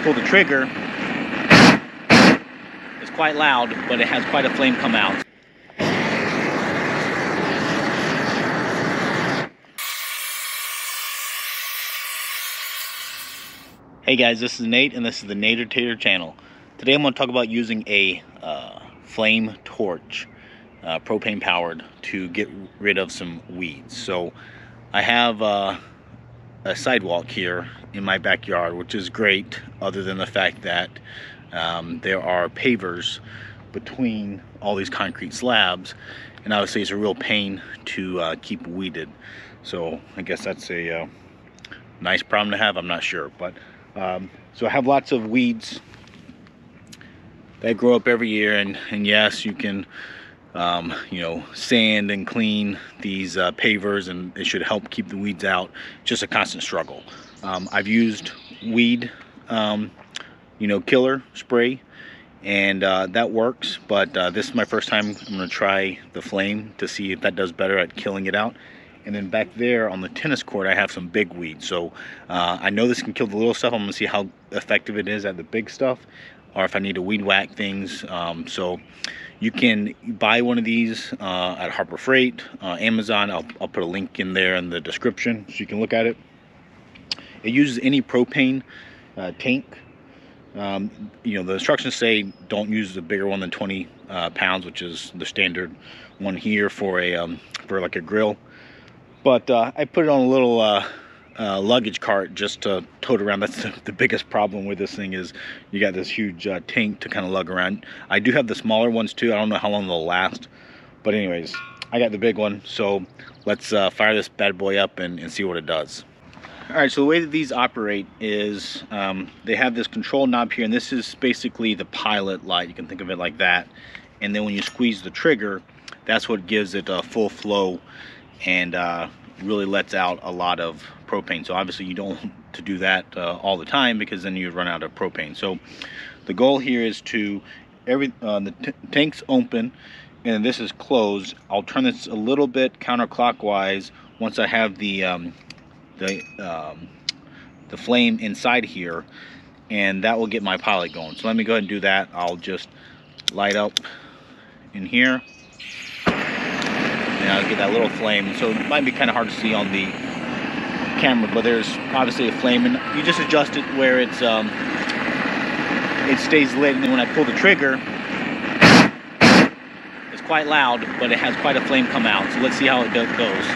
pull the trigger, it's quite loud, but it has quite a flame come out. Hey guys, this is Nate and this is the Nader Tater channel. Today I'm going to talk about using a flame torch, propane powered, to get rid of some weeds. So I have a sidewalk here in my backyard, which is great, other than the fact that there are pavers between all these concrete slabs, and obviously it's a real pain to keep weeded. So I guess that's a nice problem to have, I'm not sure, but so I have lots of weeds that grow up every year, and yes, you can you know, sand and clean these pavers, and it should help keep the weeds out. Just a constant struggle. I've used weed you know, killer spray, and that works, but this is my first time. I'm going to try the flame to see if that does better at killing it out. And then back there on the tennis court, I have some big weeds. So I know this can kill the little stuff. I'm gonna see how effective it is at the big stuff, or if I need to weed whack things. So you can buy one of these at Harbor Freight, Amazon. I'll put a link in there in the description so you can look at it. It uses any propane tank. You know, the instructions say don't use the bigger one than 20 pounds, which is the standard one here for a for like a grill. But I put it on a little luggage cart just to tote around. That's the biggest problem with this thing, is you got this huge tank to kind of lug around. I do have the smaller ones too. I don't know how long they'll last, but anyways, I got the big one. So let's fire this bad boy up and see what it does. All right, so the way that these operate is they have this control knob here, and this is basically the pilot light. You can think of it like that. And then when you squeeze the trigger, that's what gives it a full flow and really lets out a lot of propane. So obviously you don't want to do that all the time, because then you run out of propane. So the goal here is to the tank's open and this is closed. I'll turn this a little bit counterclockwise once I have the flame inside here, and that will get my pilot going. So let me go ahead and do that. I'll just light up in here. And I'll get that little flame. So it might be kind of hard to see on the camera, but there's obviously a flame, and you just adjust it where it's it stays lit. And then when I pull the trigger, it's quite loud, but it has quite a flame come out. So let's see how it goes.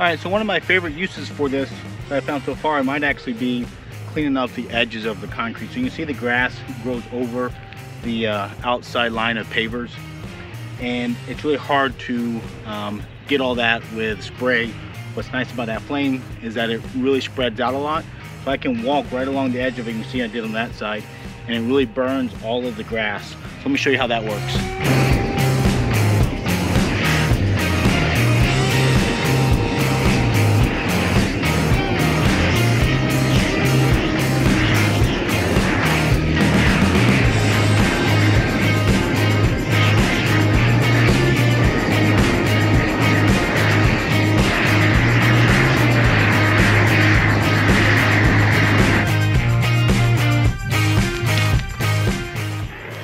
Alright, so one of my favorite uses for this that I found so far, it might actually be cleaning up the edges of the concrete. So you can see the grass grows over the outside line of pavers, and it's really hard to get all that with spray. What's nice about that flame is that it really spreads out a lot. So I can walk right along the edge of it. You can see I did on that side, and it really burns all of the grass. So let me show you how that works.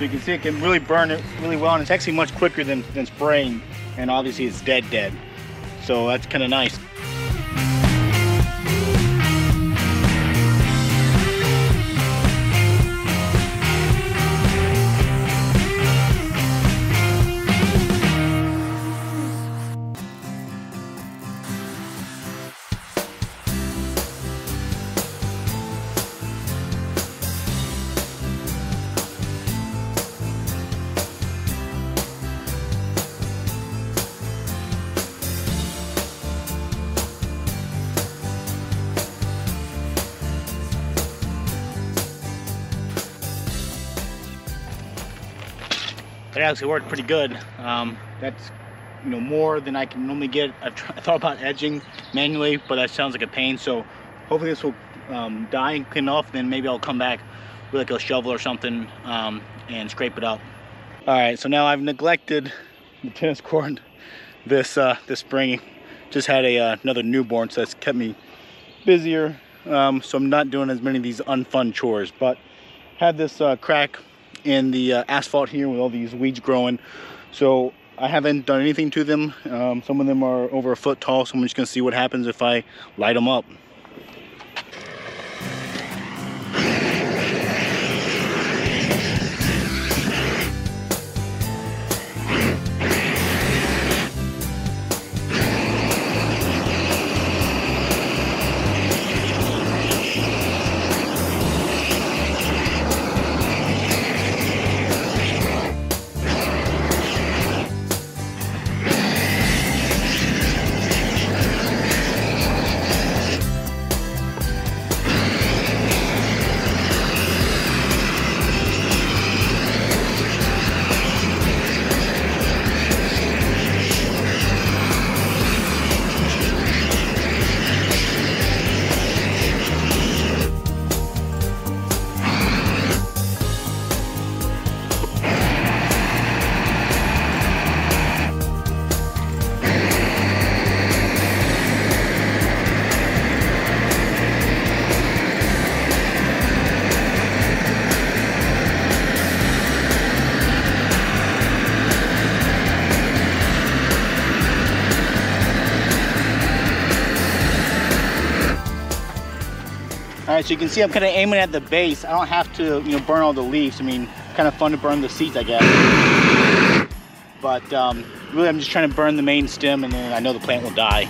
So you can see it can really burn it really well, and it's actually much quicker than spraying, and obviously it's dead. So that's kind of nice. It actually worked pretty good. That's more than I can normally get. I thought about edging manually, but that sounds like a pain. So hopefully this will die and clean off. Then maybe I'll come back with like a shovel or something and scrape it up. All right, so now I've neglected the tennis court this spring. Just had another newborn, so that's kept me busier. So I'm not doing as many of these unfun chores, but had this crack in the asphalt here with all these weeds growing, so I haven't done anything to them. Some of them are over a foot tall, so I'm just gonna see what happens if I light them up. Alright, so you can see I'm kind of aiming at the base. I don't have to, burn all the leaves. I mean, kind of fun to burn the seeds, I guess. But really, I'm just trying to burn the main stem, and then I know the plant will die.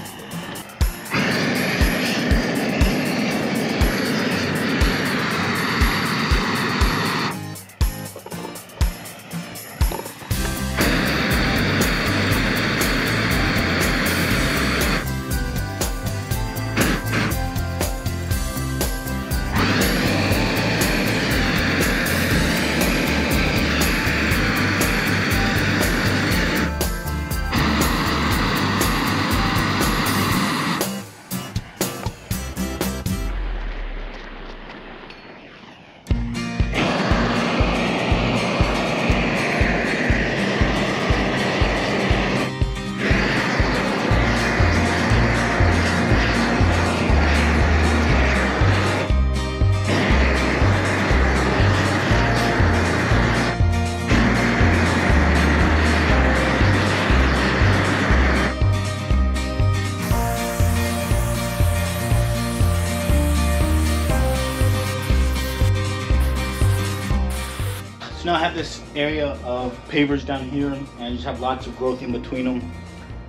So now I have this area of pavers down here, and I just have lots of growth in between them.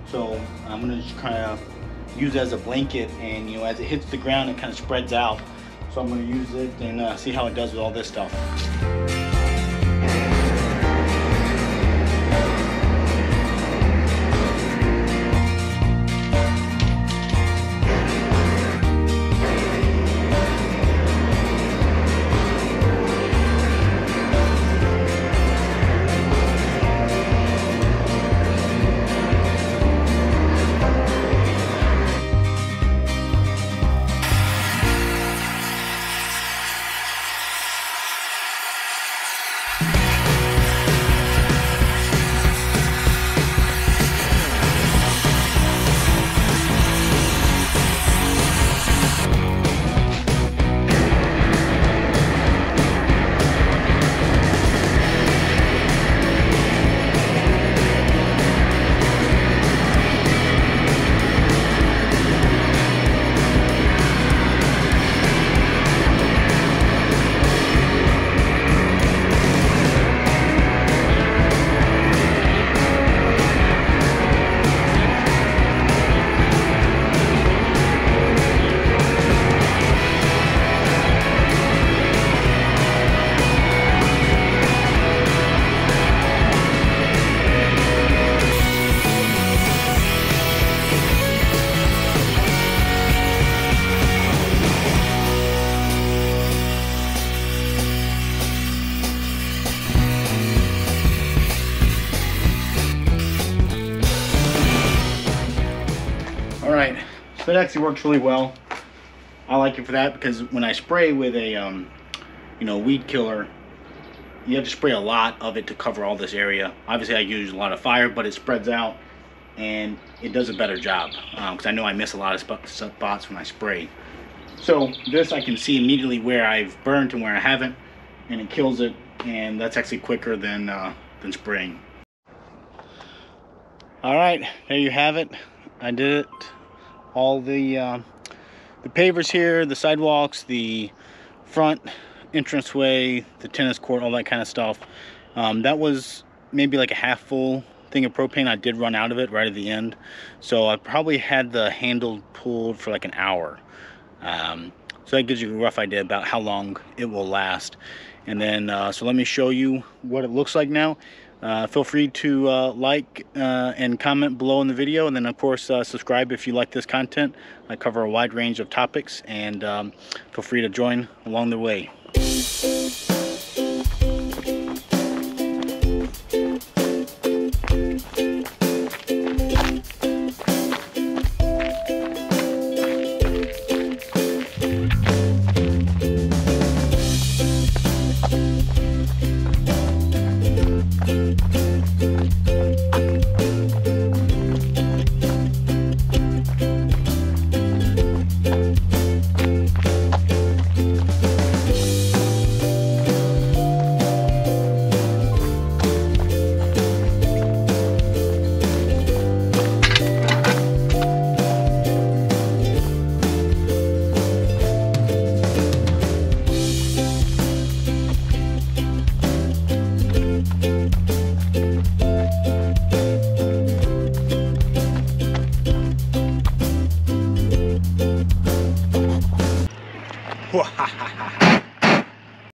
So I'm gonna just kind of use it as a blanket, and as it hits the ground, it kind of spreads out. So I'm gonna use it and see how it does with all this stuff. So it actually works really well. I like it for that because when I spray with a weed killer, you have to spray a lot of it to cover all this area. Obviously I use a lot of fire, but it spreads out and it does a better job because I know I miss a lot of spots when I spray. So this I can see immediately where I've burned and where I haven't, and it kills it, and that's actually quicker than spraying. All right, there you have it. I did it. All the pavers here, the sidewalks, the front entranceway, the tennis court, all that kind of stuff. That was maybe like a half full thing of propane. I did run out of it right at the end, so I probably had the handle pulled for like an hour. So that gives you a rough idea about how long it will last. And then so let me show you what it looks like now. Feel free to like and comment below in the video, and then of course subscribe if you like this content. I cover a wide range of topics, and feel free to join along the way.